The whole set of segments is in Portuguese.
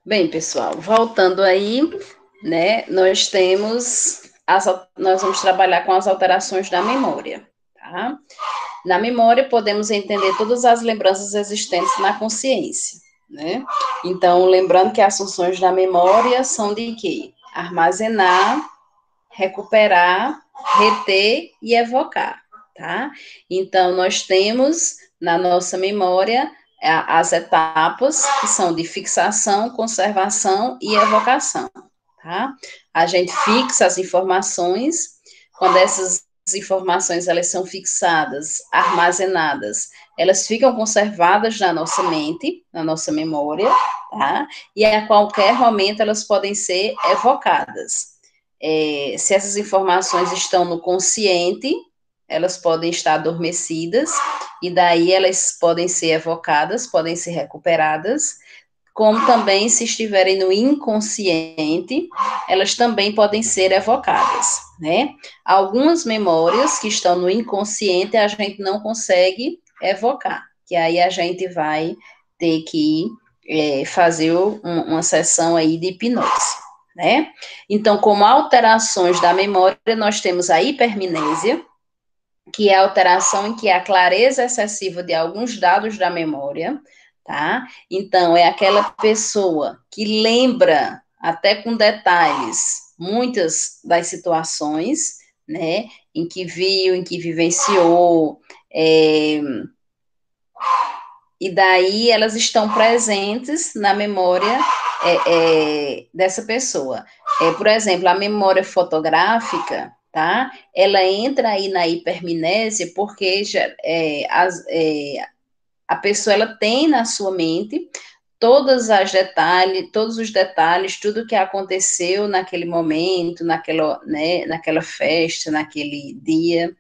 Bem, pessoal, voltando aí, né, nós vamos trabalhar com as alterações da memória, tá? Na memória, podemos entender todas as lembranças existentes na consciência, né? Então, lembrando que as funções da memória são de quê? Armazenar, recuperar, reter e evocar, tá? Então, nós temos na nossa memória as etapas que são de fixação, conservação e evocação, tá? A gente fixa as informações, quando essas informações elas são fixadas, armazenadas, elas ficam conservadas na nossa mente, na nossa memória, tá? E a qualquer momento elas podem ser evocadas. Se essas informações estão no consciente, elas podem estar adormecidas, e daí elas podem ser evocadas, podem ser recuperadas, como também se estiverem no inconsciente, elas também podem ser evocadas, né? Algumas memórias que estão no inconsciente a gente não consegue evocar, que aí a gente vai ter que fazer uma sessão aí de hipnose, né? Então, como alterações da memória, nós temos a hipermnésia, que é a alteração em que há clareza excessiva de alguns dados da memória, tá? Então, é aquela pessoa que lembra, até com detalhes, muitas das situações, né, em que viu, em que vivenciou, e daí elas estão presentes na memória dessa pessoa. Por exemplo, a memória fotográfica, tá? Ela entra aí na hipermnésia porque a pessoa ela tem na sua mente todos os detalhes, tudo que aconteceu naquele momento, naquela festa, naquele dia,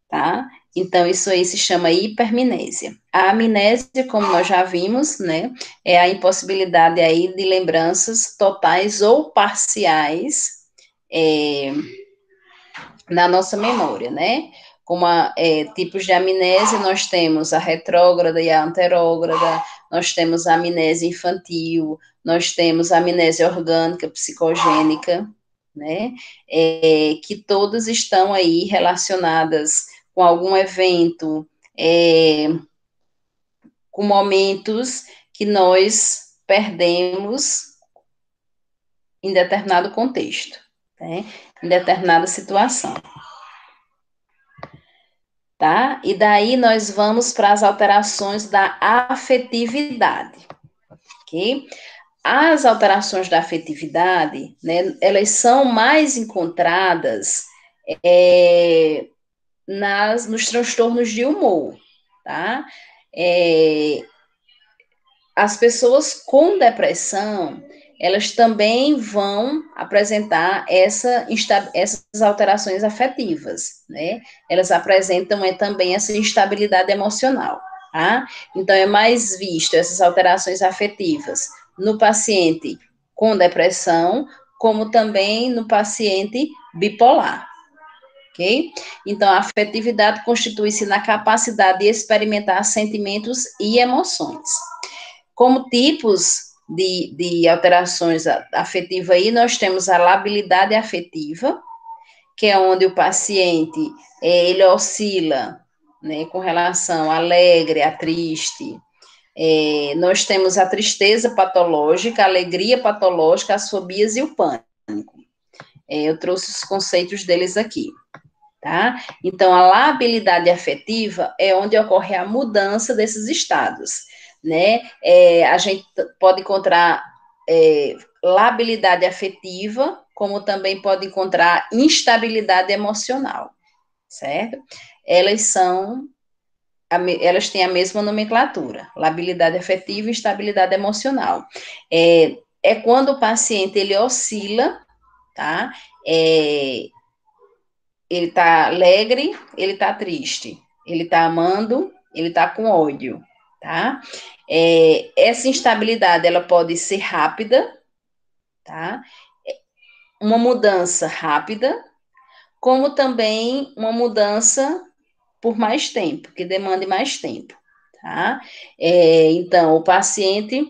tá? Então, isso aí se chama hipermnésia. A amnésia, como nós já vimos, né, é a impossibilidade aí de lembranças totais ou parciais na nossa memória, né? Como tipos de amnésia, nós temos a retrógrada e a anterógrada, nós temos a amnésia infantil, nós temos a amnésia orgânica, psicogênica, né? Que todas estão aí relacionadas com algum evento, com momentos que nós perdemos em determinado contexto, né? Em determinada situação. Tá? E daí nós vamos para as alterações da afetividade, ok? As alterações da afetividade, né, elas são mais encontradas nos transtornos de humor, tá? As pessoas com depressão, elas também vão apresentar essas alterações afetivas, né? Elas apresentam também essa instabilidade emocional, tá? Então, é mais visto essas alterações afetivas no paciente com depressão, como também no paciente bipolar, ok? Então, a afetividade constitui-se na capacidade de experimentar sentimentos e emoções. Como tipos de alterações afetivas aí, nós temos a labilidade afetiva, que é onde o paciente, ele oscila, né, com relação a alegre, a triste. Nós temos a tristeza patológica, a alegria patológica, as fobias e o pânico. Eu trouxe os conceitos deles aqui, tá? Então, a labilidade afetiva é onde ocorre a mudança desses estados, né? A gente pode encontrar labilidade afetiva, como também pode encontrar instabilidade emocional, certo? Elas têm a mesma nomenclatura, labilidade afetiva e instabilidade emocional. Quando o paciente, ele oscila, tá? Ele tá alegre, ele tá triste, ele tá amando, ele tá com ódio, tá? Essa instabilidade, ela pode ser rápida, tá? Uma mudança rápida, como também uma mudança por mais tempo, que demande mais tempo, tá? Então, o paciente,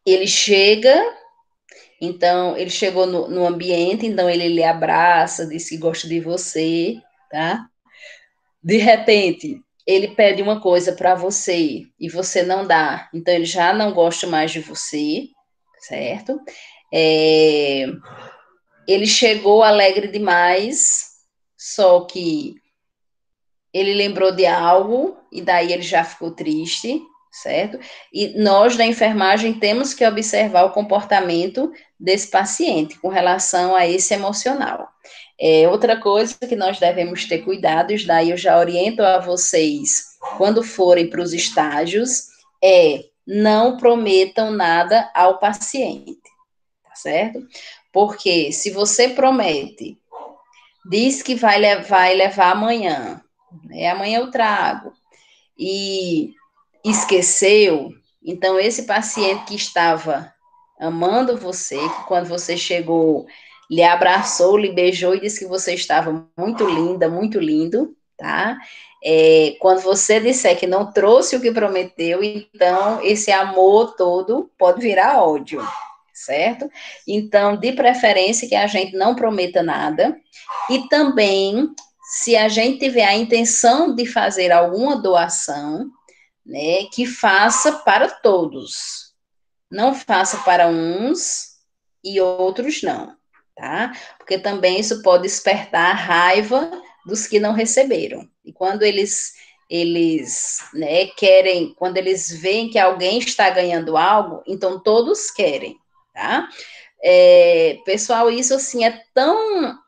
ele chega, então, ele chegou no ambiente, então ele lhe abraça, diz que gosta de você, tá? De repente, ele pede uma coisa para você e você não dá, então ele já não gosta mais de você, certo? É, ele chegou alegre demais, só que ele lembrou de algo e daí ele já ficou triste, certo? E nós da enfermagem temos que observar o comportamento desse paciente com relação a esse emocional. Outra coisa que nós devemos ter cuidados, daí eu já oriento a vocês quando forem para os estágios, não prometam nada ao paciente, tá certo? Porque se você promete, diz que vai levar amanhã, amanhã eu trago, e esqueceu, então esse paciente que estava amando você, que quando você chegou, lhe abraçou, lhe beijou e disse que você estava muito linda, muito lindo, tá? Quando você disser que não trouxe o que prometeu, então esse amor todo pode virar ódio, certo? Então, de preferência que a gente não prometa nada, e também, se a gente tiver a intenção de fazer alguma doação, né, que faça para todos. Não faça para uns e outros não, tá? Porque também isso pode despertar a raiva dos que não receberam. E quando né, querem, quando eles veem que alguém está ganhando algo, então todos querem, tá? Pessoal, isso assim é tão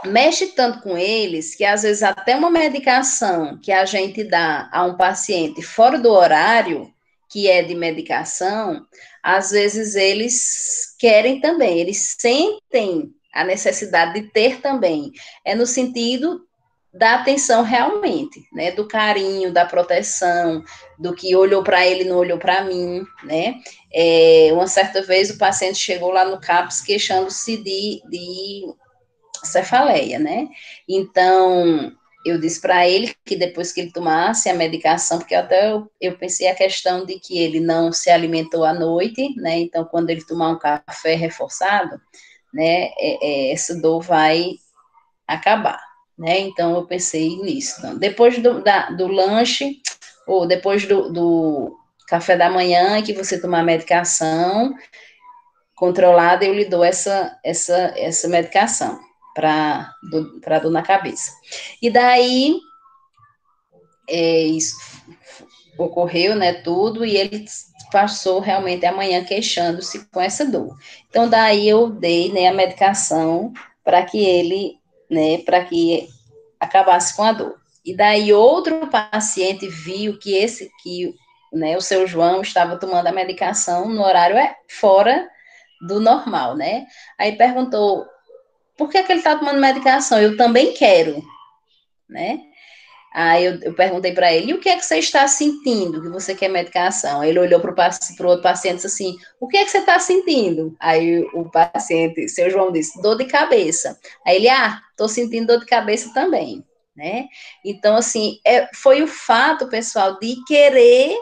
mexe tanto com eles que às vezes até uma medicação que a gente dá a um paciente fora do horário, que é de medicação, às vezes eles querem também, eles sentem a necessidade de ter também. É no sentido da atenção realmente, né? Do carinho, da proteção, do que olhou para ele, não olhou para mim, né? Uma certa vez o paciente chegou lá no CAPS queixando-se de cefaleia, né? Então, eu disse para ele que depois que ele tomasse a medicação, porque até eu pensei a questão de que ele não se alimentou à noite, né? Então, quando ele tomar um café reforçado, né, essa dor vai acabar, né? Então, eu pensei nisso. Então, depois do lanche, ou depois do café da manhã, que você tomar a medicação controlada, eu lhe dou essa medicação para dor na cabeça. E daí, isso ocorreu, né, tudo, e ele passou realmente a manhã queixando-se com essa dor. Então, daí eu dei, né, a medicação para que ele, né, para que acabasse com a dor. E daí outro paciente viu que né, o seu João estava tomando a medicação no horário fora do normal, né? Aí perguntou, por que ele está tomando medicação? Eu também quero, né? Aí eu perguntei para ele, e o que é que você está sentindo que você quer medicação? Aí ele olhou para o outro paciente e disse assim, o que é que você está sentindo? Aí o paciente, seu João, disse, dor de cabeça. Aí ele, estou sentindo dor de cabeça também, né? Então, assim, foi o fato, pessoal, de querer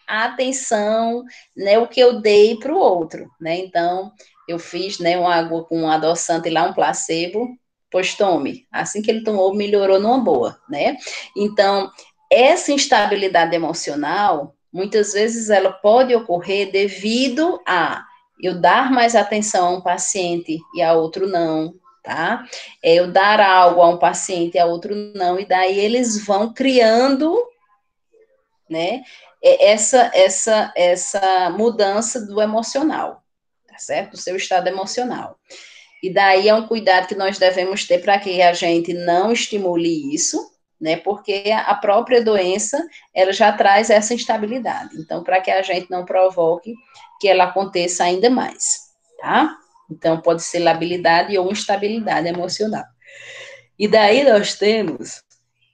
a atenção, né, o que eu dei para o outro, né? Então, eu fiz, né, uma água com um adoçante lá, um placebo, pois tome. Assim que ele tomou, melhorou numa boa, né? Então, essa instabilidade emocional, muitas vezes ela pode ocorrer devido a eu dar mais atenção a um paciente e a outro não, tá? Eu dar algo a um paciente e a outro não, e daí eles vão criando, né, essa mudança do emocional, tá certo? Do seu estado emocional. E daí é um cuidado que nós devemos ter para que a gente não estimule isso, né? Porque a própria doença, ela já traz essa instabilidade. Então, para que a gente não provoque que ela aconteça ainda mais, tá? Então, pode ser labilidade ou instabilidade emocional. E daí nós temos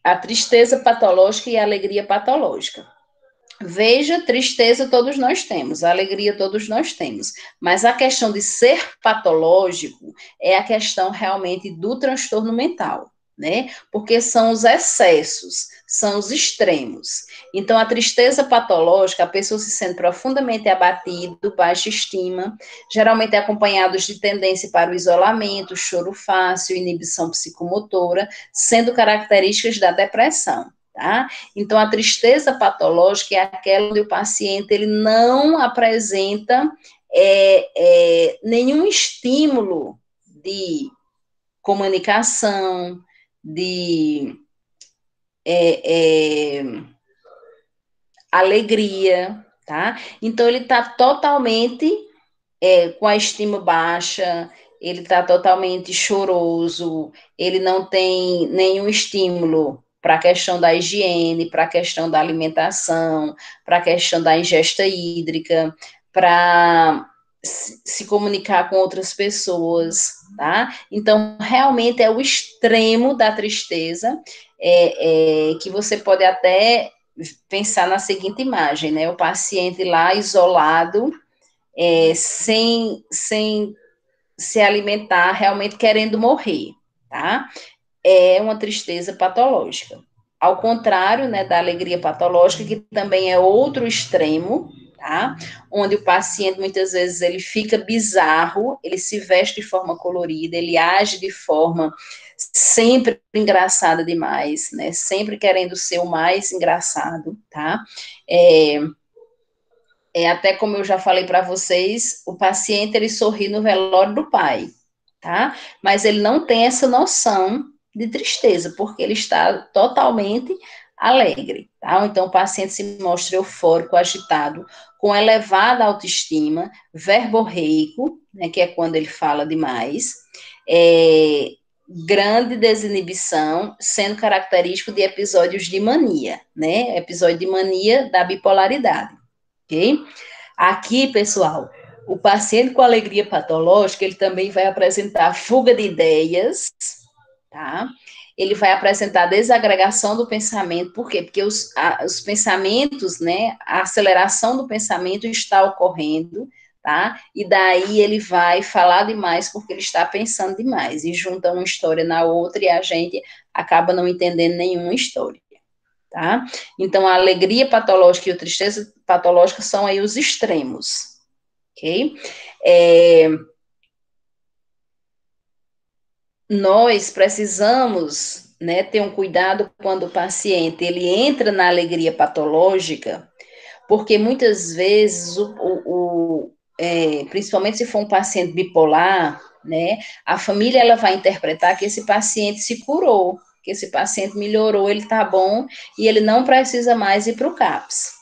a tristeza patológica e a alegria patológica. Veja, tristeza todos nós temos, alegria todos nós temos, mas a questão de ser patológico é a questão realmente do transtorno mental, né? Porque são os excessos, são os extremos. Então, a tristeza patológica, a pessoa se sente profundamente abatida, baixa estima, geralmente é acompanhados de tendência para o isolamento, choro fácil, inibição psicomotora, sendo características da depressão. Tá? Então, a tristeza patológica é aquela onde o paciente ele não apresenta nenhum estímulo de comunicação, de alegria, tá? Então, ele está totalmente com a estima baixa, ele está totalmente choroso, ele não tem nenhum estímulo para a questão da higiene, para a questão da alimentação, para a questão da ingesta hídrica, para se comunicar com outras pessoas, tá? Então, realmente é o extremo da tristeza, que você pode até pensar na seguinte imagem, né? O paciente lá isolado, sem se alimentar, realmente querendo morrer, tá? É uma tristeza patológica. Ao contrário, né, da alegria patológica, que também é outro extremo, tá? Onde o paciente, muitas vezes, ele fica bizarro, ele se veste de forma colorida, ele age de forma sempre engraçada demais, né? Sempre querendo ser o mais engraçado, tá? Até como eu já falei para vocês, o paciente ele sorri no velório do pai, tá? Mas ele não tem essa noção de tristeza, porque ele está totalmente alegre, tá? Então o paciente se mostra eufórico, agitado, com elevada autoestima, verborreico, né, que é quando ele fala demais, grande desinibição, sendo característico de episódios de mania, né? Episódio de mania da bipolaridade. Ok? Aqui, pessoal, o paciente com alegria patológica, ele também vai apresentar fuga de ideias, tá? Ele vai apresentar desagregação do pensamento, por quê? Porque os pensamentos, né, a aceleração do pensamento está ocorrendo, tá? E daí ele vai falar demais porque ele está pensando demais, e junta uma história na outra e a gente acaba não entendendo nenhuma história. Tá? Então, a alegria patológica e a tristeza patológica são aí os extremos, ok? Nós precisamos, né, ter um cuidado quando o paciente ele entra na alegria patológica, porque muitas vezes, principalmente se for um paciente bipolar, né, a família ela vai interpretar que esse paciente se curou, que esse paciente melhorou, ele está bom e ele não precisa mais ir para o CAPS.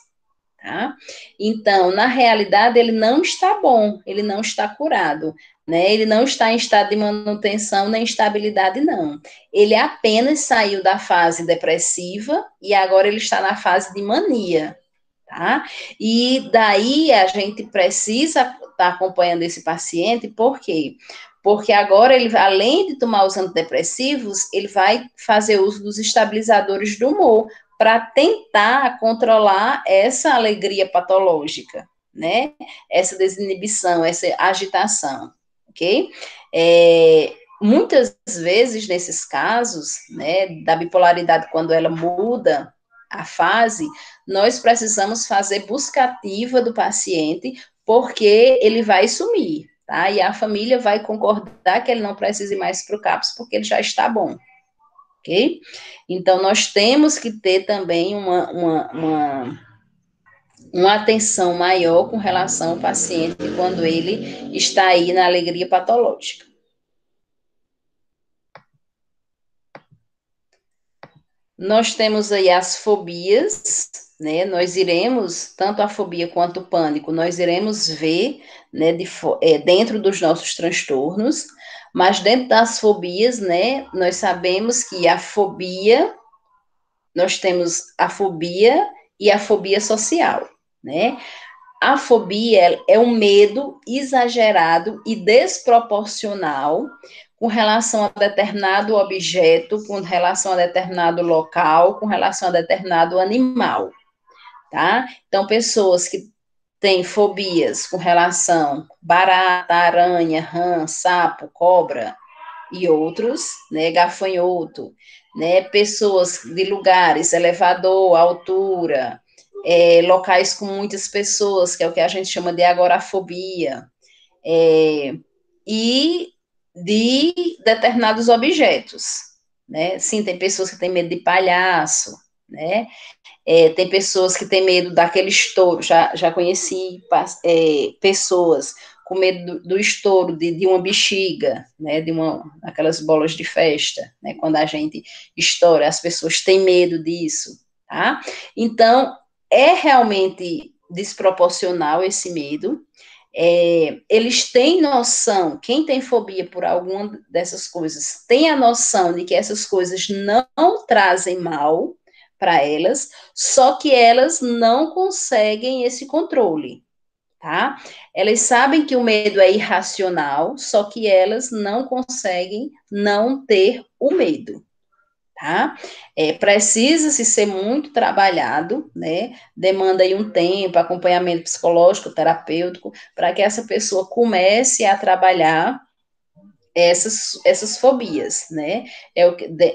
Tá? Então, na realidade, ele não está bom, ele não está curado, né? Ele não está em estado de manutenção nem estabilidade, não. Ele apenas saiu da fase depressiva e agora ele está na fase de mania, tá? E daí a gente precisa estar acompanhando esse paciente, por quê? Porque agora ele, além de tomar os antidepressivos, ele vai fazer uso dos estabilizadores do humor para tentar controlar essa alegria patológica, né? Essa desinibição, essa agitação, ok? Muitas vezes, nesses casos, né, da bipolaridade, quando ela muda a fase, nós precisamos fazer busca ativa do paciente, porque ele vai sumir, tá? E a família vai concordar que ele não precise mais para o CAPS, porque ele já está bom, ok? Então, nós temos que ter também uma atenção maior com relação ao paciente quando ele está aí na alegria patológica. Nós temos aí as fobias, né? Nós iremos, tanto a fobia quanto o pânico, nós iremos ver, né, dentro dos nossos transtornos, mas dentro das fobias, né, nós sabemos que a fobia, nós temos a fobia e a fobia social, né? A fobia é um medo exagerado e desproporcional com relação a determinado objeto, com relação a determinado local, com relação a determinado animal, tá? Então, pessoas que têm fobias com relação barata, aranha, rã, sapo, cobra, e outros, né, gafanhoto, né, pessoas de lugares, elevador, altura, locais com muitas pessoas, que é o que a gente chama de agorafobia, e de determinados objetos, né? Sim, tem pessoas que têm medo de palhaço, né? Tem pessoas que têm medo daquele estouro, já conheci pessoas com medo do estouro de uma bexiga, né, aquelas bolas de festa, né, quando a gente estoura, as pessoas têm medo disso, tá? Então, é realmente desproporcional esse medo, eles têm noção, quem tem fobia por alguma dessas coisas, tem a noção de que essas coisas não trazem mal para elas, só que elas não conseguem esse controle, tá? Elas sabem que o medo é irracional, só que elas não conseguem não ter o medo, tá? Precisa-se ser muito trabalhado, né? Demanda aí um tempo, acompanhamento psicológico, terapêutico, para que essa pessoa comece a trabalhar essas fobias, né?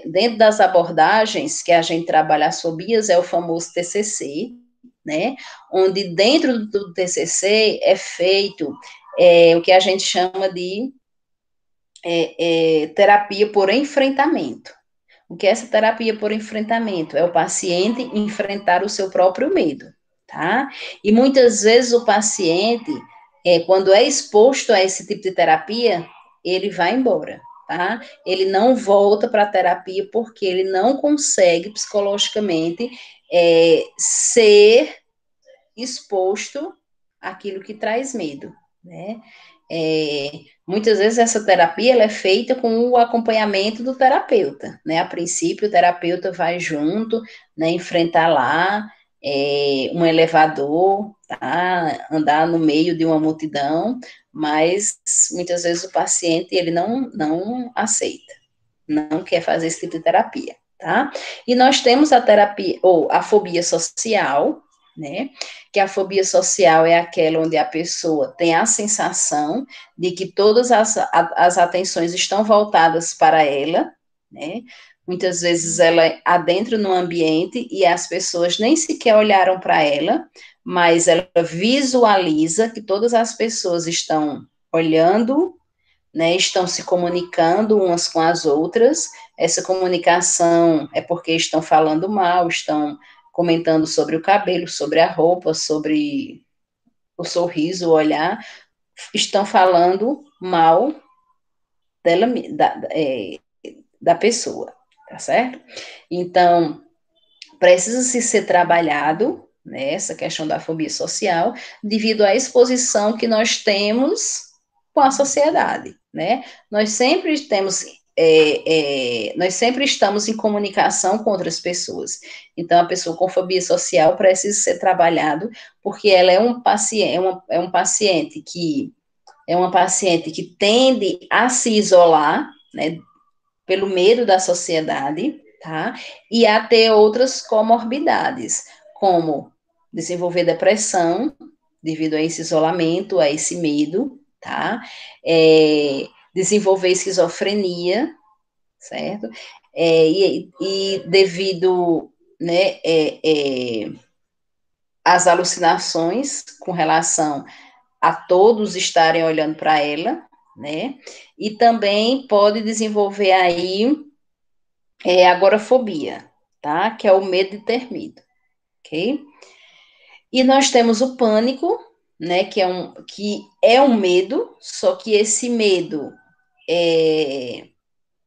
Dentro das abordagens que a gente trabalha as fobias, é o famoso TCC, né? Onde dentro do TCC é feito o que a gente chama de terapia por enfrentamento. O que é essa terapia por enfrentamento? É o paciente enfrentar o seu próprio medo, tá? E muitas vezes o paciente, quando é exposto a esse tipo de terapia, ele vai embora, tá? Ele não volta para a terapia porque ele não consegue psicologicamente ser exposto àquilo que traz medo, né? Muitas vezes essa terapia ela é feita com o acompanhamento do terapeuta, né? A princípio, o terapeuta vai junto, né, enfrentar lá um elevador, tá? Andar no meio de uma multidão, mas muitas vezes o paciente ele não aceita, não quer fazer esse tipo de terapia, tá? E nós temos a terapia, ou a fobia social, né? Que a fobia social é aquela onde a pessoa tem a sensação de que todas as atenções estão voltadas para ela, né? Muitas vezes ela adentra no ambiente e as pessoas nem sequer olharam para ela, mas ela visualiza que todas as pessoas estão olhando, né, estão se comunicando umas com as outras. Essa comunicação é porque estão falando mal, estão comentando sobre o cabelo, sobre a roupa, sobre o sorriso, o olhar, estão falando mal dela, da pessoa, tá certo? Então, precisa-se ser trabalhado, né, essa questão da fobia social, devido à exposição que nós temos com a sociedade, né? Nós sempre temos nós sempre estamos em comunicação com outras pessoas. Então, a pessoa com fobia social precisa ser trabalhado, porque ela é um paciente, é uma paciente que tende a se isolar, né, pelo medo da sociedade, tá? E a ter outras comorbidades, como desenvolver depressão, devido a esse isolamento, a esse medo, tá? Desenvolver esquizofrenia, certo? E devido, né, às alucinações com relação a todos estarem olhando para ela, né? E também pode desenvolver aí agorafobia, tá? Que é o medo de ter medo, ok? E nós temos o pânico, né? Que é um medo, só que esse medo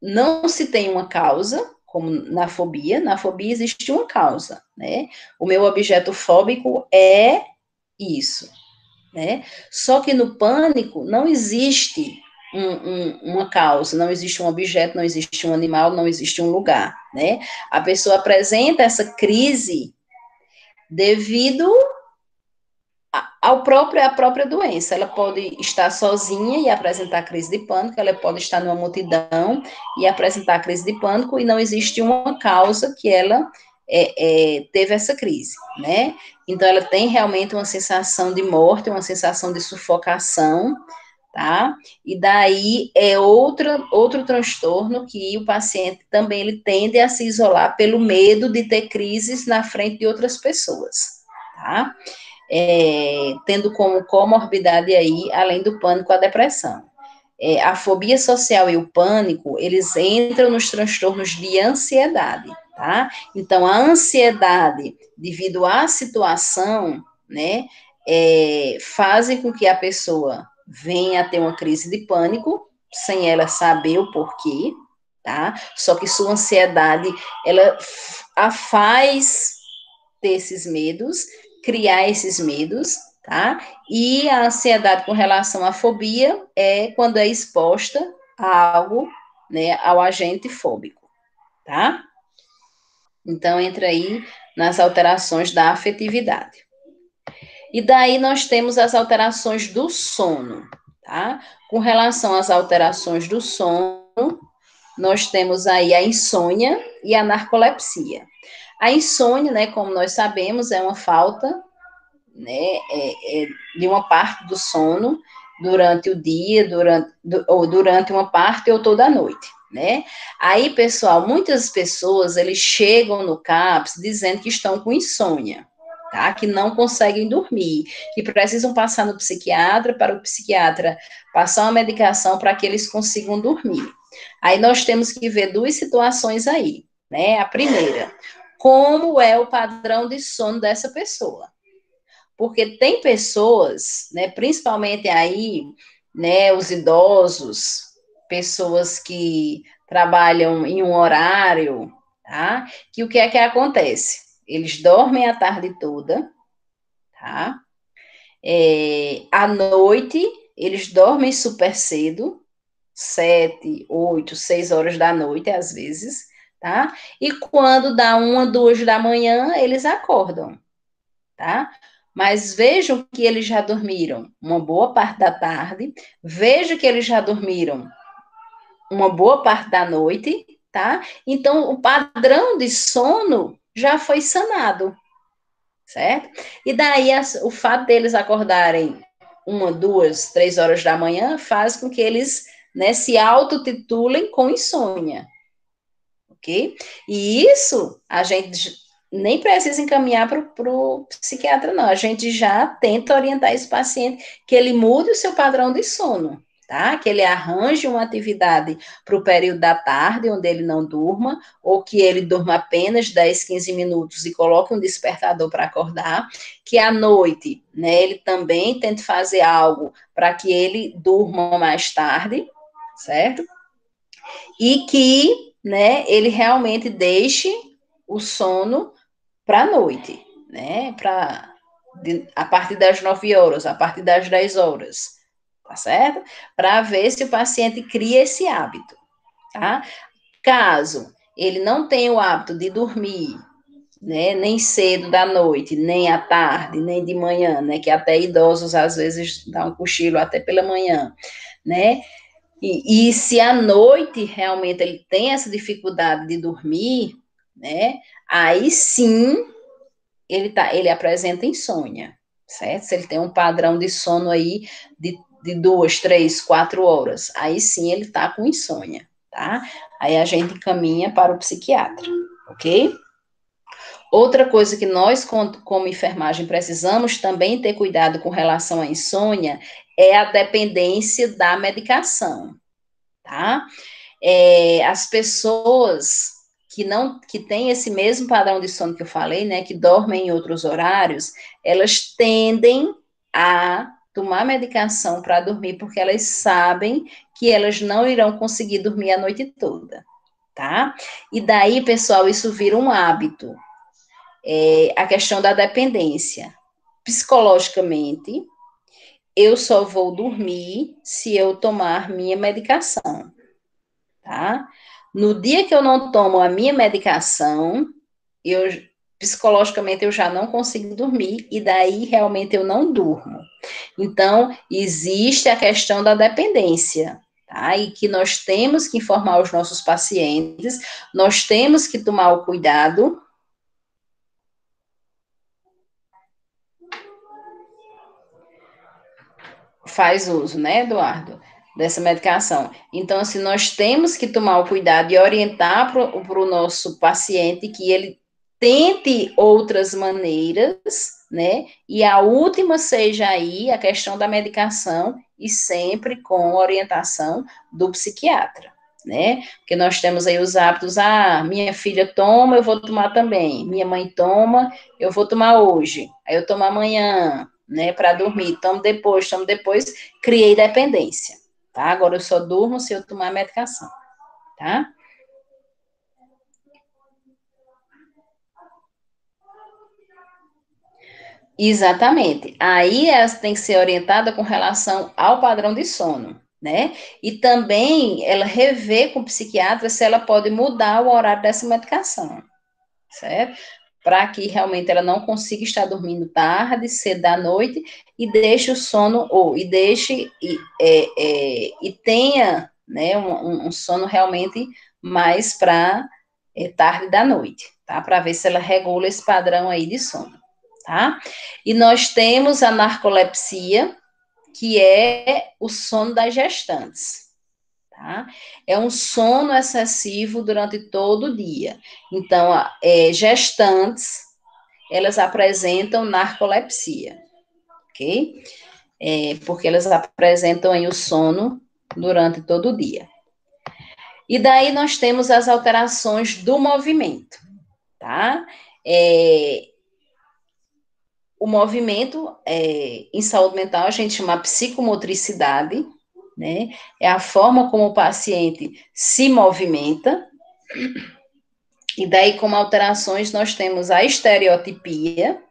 não se tem uma causa, como na fobia. Na fobia existe uma causa, né? O meu objeto fóbico é isso, né? Só que no pânico não existe uma causa, não existe um objeto, não existe um animal, não existe um lugar, né? A pessoa apresenta essa crise devido à própria doença. Ela pode estar sozinha e apresentar crise de pânico, ela pode estar numa multidão e apresentar crise de pânico, e não existe uma causa que ela teve essa crise, né? Então, ela tem realmente uma sensação de morte, uma sensação de sufocação, tá? E daí é outro transtorno que o paciente também ele tende a se isolar pelo medo de ter crises na frente de outras pessoas, tá? Tendo como comorbidade aí, além do pânico, a depressão. A fobia social e o pânico, eles entram nos transtornos de ansiedade, tá? Então, a ansiedade, devido à situação, né, fazem com que a pessoa venha a ter uma crise de pânico, sem ela saber o porquê, tá? Só que sua ansiedade, ela a faz ter esses medos, criar esses medos, tá? E a ansiedade com relação à fobia é quando é exposta a algo, né, ao agente fóbico, tá? Então, entra aí nas alterações da afetividade. E daí nós temos as alterações do sono, tá? Com relação às alterações do sono, nós temos aí a insônia e a narcolepsia. A insônia, né, como nós sabemos, é uma falta, né, de uma parte do sono durante o dia, ou durante uma parte ou toda a noite, né? Aí, pessoal, muitas pessoas, eles chegam no CAPS dizendo que estão com insônia, tá? Que não conseguem dormir, que precisam passar no psiquiatra para o psiquiatra passar uma medicação para que eles consigam dormir. Aí nós temos que ver duas situações aí, né? A primeira, como é o padrão de sono dessa pessoa? Porque tem pessoas, né, principalmente aí, né, os idosos, pessoas que trabalham em um horário, tá? Que o que é que acontece? Eles dormem a tarde toda, tá? À noite, eles dormem super cedo, 7, 8, 6 horas da noite, às vezes, tá? E quando dá 1, 2 da manhã, eles acordam, tá? Mas vejam que eles já dormiram uma boa parte da tarde, vejam que eles já dormiram uma boa parte da noite, tá? Então, o padrão de sono já foi sanado, certo? E daí, o fato deles acordarem 1, 2, 3 horas da manhã faz com que eles, né, se autotitulem com insônia, ok? E isso a gente nem precisa encaminhar para o psiquiatra, não. A gente já tenta orientar esse paciente que ele mude o seu padrão de sono, tá? Que ele arranje uma atividade para o período da tarde, onde ele não durma, ou que ele durma apenas 10, 15 minutos e coloque um despertador para acordar, que à noite, né, ele também tente fazer algo para que ele durma mais tarde, certo? E que, né, ele realmente deixe o sono para a noite, né, a partir das 9 horas, a partir das 10 horas, tá certo? Para ver se o paciente cria esse hábito, tá? Caso ele não tenha o hábito de dormir, né, nem cedo da noite, nem à tarde, nem de manhã, né, que até idosos às vezes dão um cochilo até pela manhã, né, e se à noite realmente ele tem essa dificuldade de dormir, né? Aí sim ele apresenta insônia, certo? Se ele tem um padrão de sono aí de 2, 3, 4 horas, aí sim ele tá com insônia, tá? Aí a gente encaminha para o psiquiatra, ok? Outra coisa que nós, como enfermagem, precisamos também ter cuidado com relação à insônia é a dependência da medicação, tá? As pessoas que têm esse mesmo padrão de sono que eu falei, né, que dormem em outros horários, elas tendem a tomar medicação para dormir, porque elas sabem que elas não irão conseguir dormir a noite toda, tá? E daí, pessoal, isso vira um hábito. A questão da dependência. Psicologicamente, eu só vou dormir se eu tomar minha medicação, tá? No dia que eu não tomo a minha medicação, eu psicologicamente eu já não consigo dormir e daí realmente eu não durmo. Então, existe a questão da dependência, tá? E que nós temos que informar os nossos pacientes, nós temos que tomar o cuidado. faz uso, né, Eduardo, dessa medicação. Então, assim, nós temos que tomar o cuidado e orientar para o nosso paciente que ele tente outras maneiras, né, e a última seja aí a questão da medicação e sempre com orientação do psiquiatra, né, porque nós temos aí os hábitos, minha filha toma, eu vou tomar também, minha mãe toma, eu vou tomar hoje, aí eu tomo amanhã, né, para dormir, tomo depois, criei dependência, tá? Agora eu só durmo se eu tomar medicação, tá? Exatamente. Aí ela tem que ser orientada com relação ao padrão de sono, né? E também ela rever com o psiquiatra se ela pode mudar o horário dessa medicação, certo? Para que realmente ela não consiga estar dormindo tarde, cedo da noite, e deixe o sono, e tenha, né, um sono realmente mais para tarde da noite, tá? Para ver se ela regula esse padrão aí de sono, tá? E nós temos a narcolepsia, que é o sono das gestantes. Tá? É um sono excessivo durante todo o dia. Então, gestantes, elas apresentam narcolepsia, ok? Porque elas apresentam aí o sono durante todo o dia. E daí nós temos as alterações do movimento, tá? O movimento, em saúde mental, a gente chama psicomotricidade, né? É a forma como o paciente se movimenta. E daí, como alterações, nós temos a estereotipia.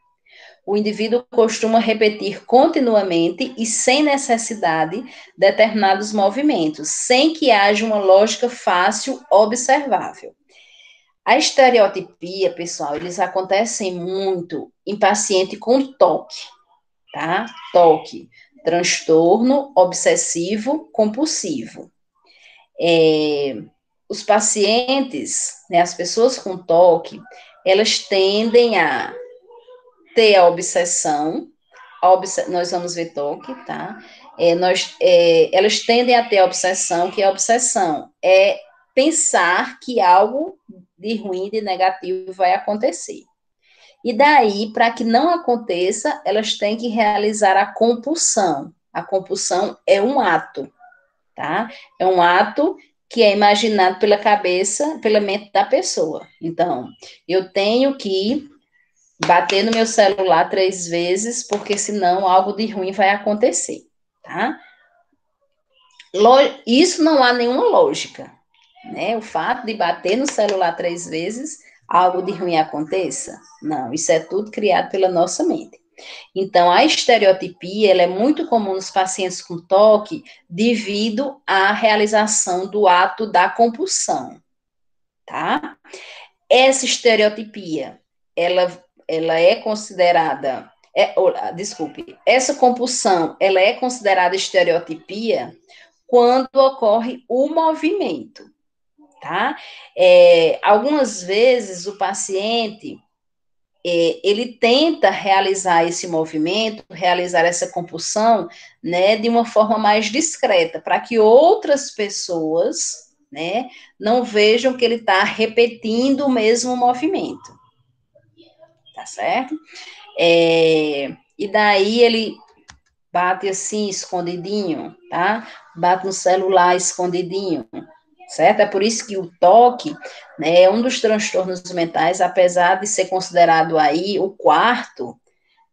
O indivíduo costuma repetir continuamente e sem necessidade determinados movimentos, sem que haja uma lógica fácil observável. A estereotipia, pessoal, eles acontecem muito em paciente com TOC, tá? TOC, transtorno obsessivo compulsivo. Os pacientes, né, as pessoas com TOC, elas tendem a ter a obsessão, nós vamos ver TOC, tá? Elas tendem a ter a obsessão, que a obsessão é pensar que algo de ruim, de negativo vai acontecer. E daí, para que não aconteça, elas têm que realizar a compulsão. A compulsão é um ato, tá? É um ato que é imaginado pela cabeça, pela mente da pessoa. Então, eu tenho que bater no meu celular 3 vezes, porque senão algo de ruim vai acontecer, tá? Isso não há nenhuma lógica, né? O fato de bater no celular 3 vezes, algo de ruim aconteça? Não, isso é tudo criado pela nossa mente. Então, a estereotipia, ela é muito comum nos pacientes com TOC devido à realização do ato da compulsão, tá? Essa estereotipia, ela é considerada, desculpe, essa compulsão, ela é considerada estereotipia quando ocorre o movimento, tá? Algumas vezes o paciente, ele tenta realizar esse movimento, realizar essa compulsão, né, de uma forma mais discreta, para que outras pessoas, né, não vejam que ele está repetindo o mesmo movimento, tá certo? E daí ele bate assim, escondidinho, tá? Bate no celular escondidinho, certo? É por isso que o toque, né, é um dos transtornos mentais, apesar de ser considerado aí o quarto,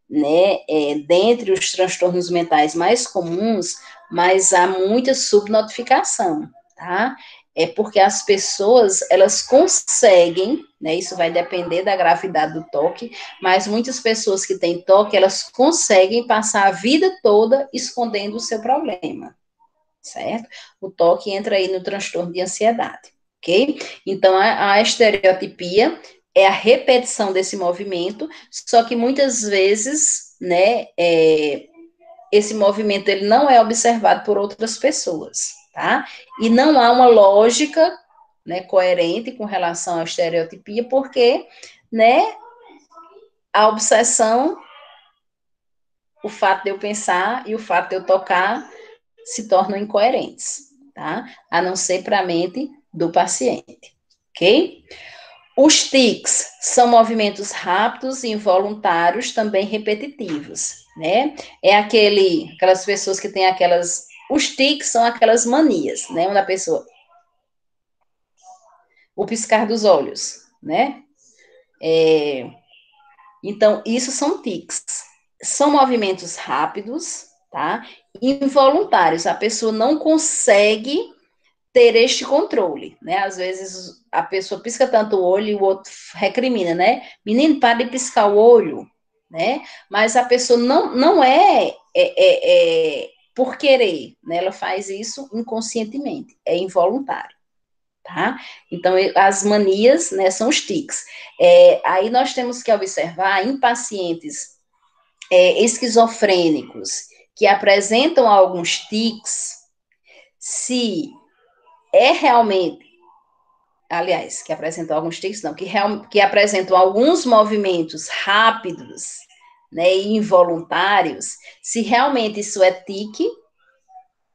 né, dentre os transtornos mentais mais comuns, mas há muita subnotificação, tá? É porque as pessoas, elas conseguem, né, isso vai depender da gravidade do toque, mas muitas pessoas que têm toque, elas conseguem passar a vida toda escondendo o seu problema, certo? O toque entra aí no transtorno de ansiedade, ok? Então, a estereotipia é a repetição desse movimento, só que muitas vezes, né, esse movimento ele não é observado por outras pessoas, tá? E não há uma lógica, né, coerente com relação à estereotipia, porque, né, a obsessão, o fato de eu pensar e o fato de eu tocar se tornam incoerentes, tá? A não ser para a mente do paciente, ok? Os tics são movimentos rápidos e involuntários, também repetitivos, né? É aquelas pessoas que têm aquelas... Os tics são aquelas manias, né? Onde a pessoa... O piscar dos olhos, né? Então, isso são tics. São movimentos rápidos, tá? Involuntários. A pessoa não consegue ter este controle, né? Às vezes a pessoa pisca tanto o olho e o outro recrimina, né? Menino, para de piscar o olho, né? Mas a pessoa não por querer, né? Ela faz isso inconscientemente, é involuntário, tá? Então, as manias, né, são os tics. Aí nós temos que observar em pacientes esquizofrênicos que apresentam alguns tics, se realmente, aliás, que apresentam alguns tics, não, que apresentam alguns movimentos rápidos, né, e involuntários, se realmente isso é tique,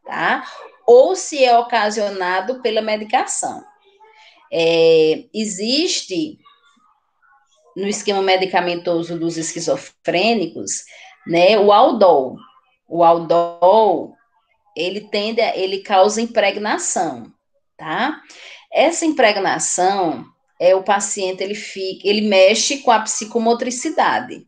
tá? Ou se é ocasionado pela medicação. Existe, no esquema medicamentoso dos esquizofrênicos, né, o Aldol. O Aldol, ele causa impregnação, tá? Essa impregnação o paciente ele mexe com a psicomotricidade,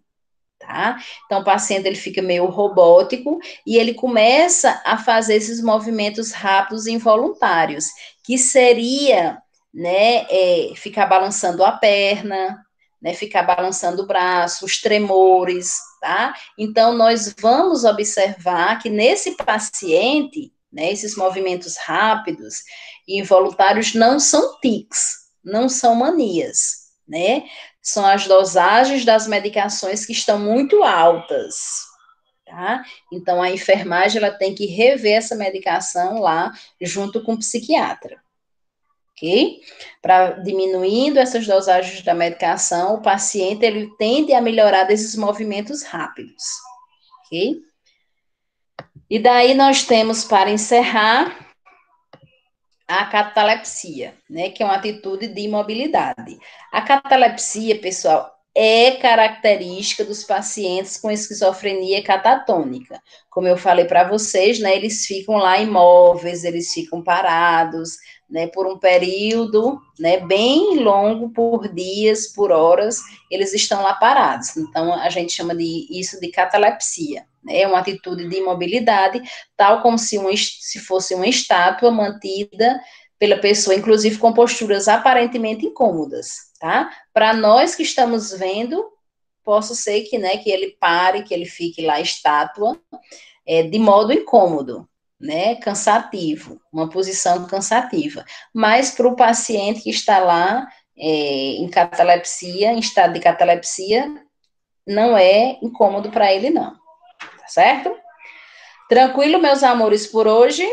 tá? Então o paciente ele fica meio robótico e ele começa a fazer esses movimentos rápidos e involuntários, que seria, né, ficar balançando a perna, né, ficar balançando o braço, os tremores, tá? Então nós vamos observar que nesse paciente, né, esses movimentos rápidos e involuntários não são tics, não são manias, né? São as dosagens das medicações que estão muito altas, tá? Então, a enfermagem, ela tem que rever essa medicação lá, junto com o psiquiatra, ok? Para diminuindo essas dosagens da medicação, o paciente, ele tende a melhorar desses movimentos rápidos, ok? E daí nós temos, para encerrar, a catalepsia, né, que é uma atitude de imobilidade. A catalepsia, pessoal, é característica dos pacientes com esquizofrenia catatônica. Como eu falei para vocês, né, eles ficam lá imóveis, eles ficam parados, né, por um período, né, bem longo, por dias, por horas, eles estão lá parados. Então, a gente chama isso de catalepsia, né, é uma atitude de imobilidade, tal como se fosse uma estátua mantida pela pessoa, inclusive com posturas aparentemente incômodas, tá? Para nós que estamos vendo, possa ser que, né, que ele pare, que ele fique lá estátua, de modo incômodo, né, cansativo, uma posição cansativa. Mas para o paciente que está lá em catalepsia, em estado de catalepsia, não é incômodo para ele, não. Tá certo? Tranquilo, meus amores, por hoje?